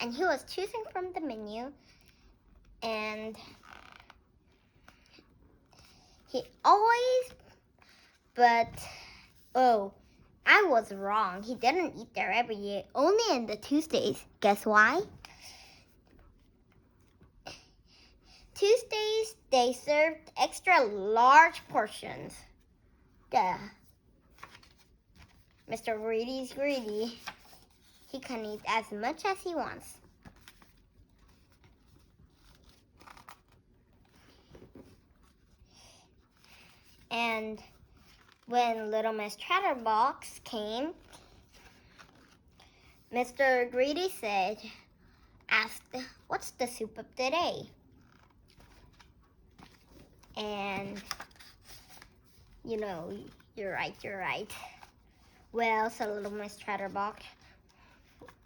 and he was choosing from the menu, and he always, but, oh, I was wrong. He didn't eat there every day, only on the Tuesdays. Guess why? Tuesdays, they served extra large portions. Duh. Mr. Greedy's greedy. He can eat as much as he wants. And when Little Miss Chatterbox came, Mr. Greedy asked, "What's the soup of the day?" And, you're right. Well, said Little Miss Chatterbox,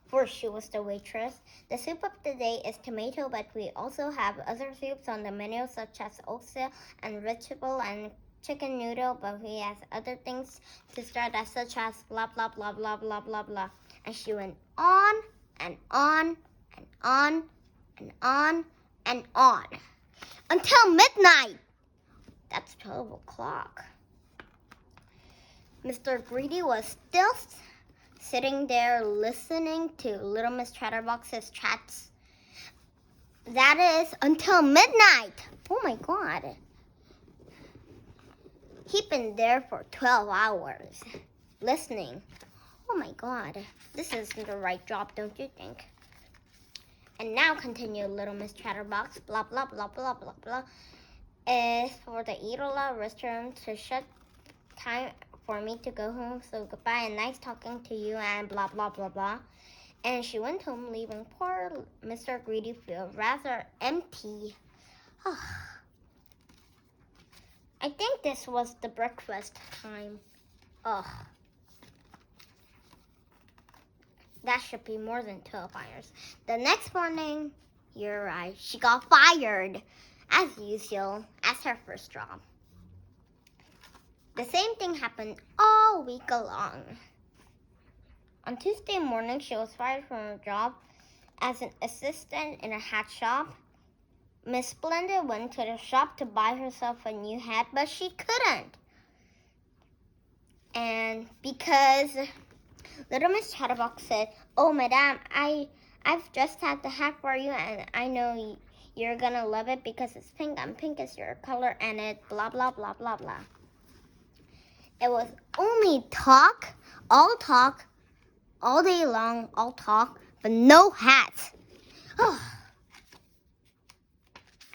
for she was the waitress, the soup of the day is tomato, but we also have other soups on the menu, such as oksa and vegetable and chicken noodle, but we have other things to start as such as blah, blah, blah, blah, blah, blah, blah. And she went on and on and on and on and on until midnight. That's 12 o'clock. Mr. Greedy was still sitting there listening to Little Miss Chatterbox's chats. That is until midnight. Oh my God. He'd been there for 12 hours listening. Oh my God. This isn't the right job, don't you think? And now, continued Little Miss Chatterbox, blah, blah, blah, blah, blah, blah, is for the Eat-A-Lot restaurant to shut time for me to go home, so goodbye and nice talking to you and blah, blah, blah, blah. And she went home, leaving poor Mr. Greedy feel rather empty. I think this was the breakfast time. That should be more than 12 hours. The next morning, you're right, she got fired, as usual, as her first job. The same thing happened all week long. On Tuesday morning, she was fired from her job as an assistant in a hat shop. Miss Splendid went to the shop to buy herself a new hat, but she couldn't. And because Little Miss Chatterbox said, "Oh, madam, I've just had the hat for you, and I know you're gonna love it because it's pink, and pink is your color, and it blah, blah, blah, blah, blah." It was only talk, all day long, all talk, but no hats.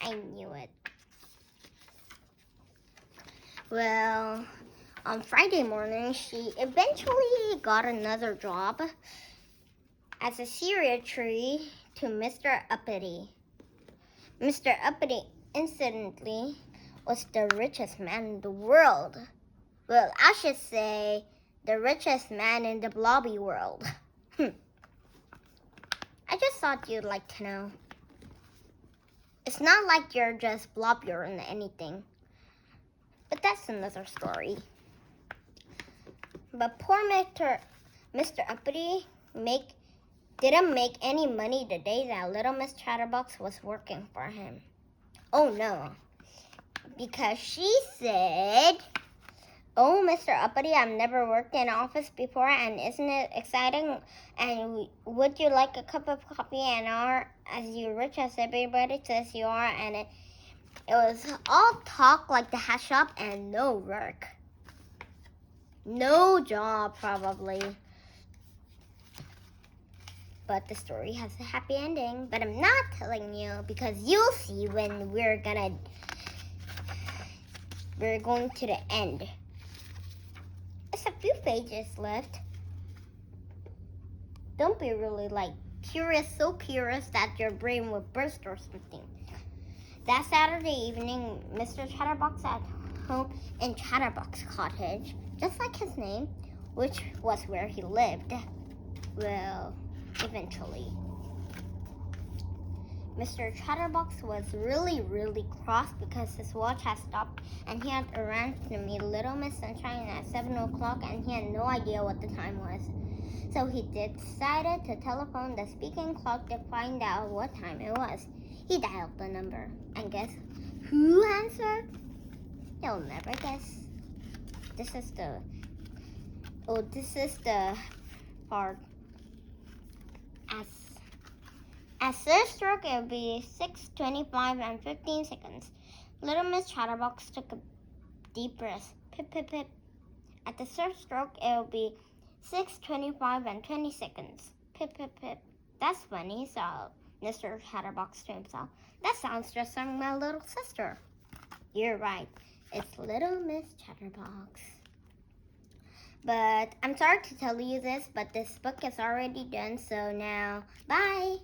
I knew it. Well, on Friday morning, she eventually got another job as a secretary to Mr. Uppity. Mr. Uppity, incidentally, was the richest man in the world. Well, I should say the richest man in the blobby world. I just thought you'd like to know. It's not like you're just blobbier in anything. But that's another story. But poor Mr. Uppity didn't make any money the day that Little Miss Chatterbox was working for him. Oh no. Because she said, "Oh, Mr. Uppity, I've never worked in an office before, and isn't it exciting? And would you like a cup of coffee and are as you rich as everybody says you are?" And it was all talk like the hat shop and no work. No job, probably. But the story has a happy ending. But I'm not telling you because you'll see when we're going to the end. There's a few pages left. Don't be really so curious that your brain will burst or something. That Saturday evening, Mr. Chatterbox at home in Chatterbox Cottage, just like his name, which was where he lived. Well, eventually. Mr. Chatterbox was really, really cross because his watch had stopped and he had arranged to meet Little Miss Sunshine at 7 o'clock and he had no idea what the time was. So he decided to telephone the speaking clock to find out what time it was. He dialed the number, and guess who answered? You'll never guess. This is the part. As third stroke, it will be 6:25 and 15 seconds. Little Miss Chatterbox took a deep breath. Pip, pip, pip. At the third stroke, it will be 6:25 and 20 seconds. Pip, pip, pip. That's funny, thought Mr. Chatterbox to himself. That sounds just like my little sister. You're right. It's Little Miss Chatterbox. But I'm sorry to tell you this, but this book is already done, so now, bye!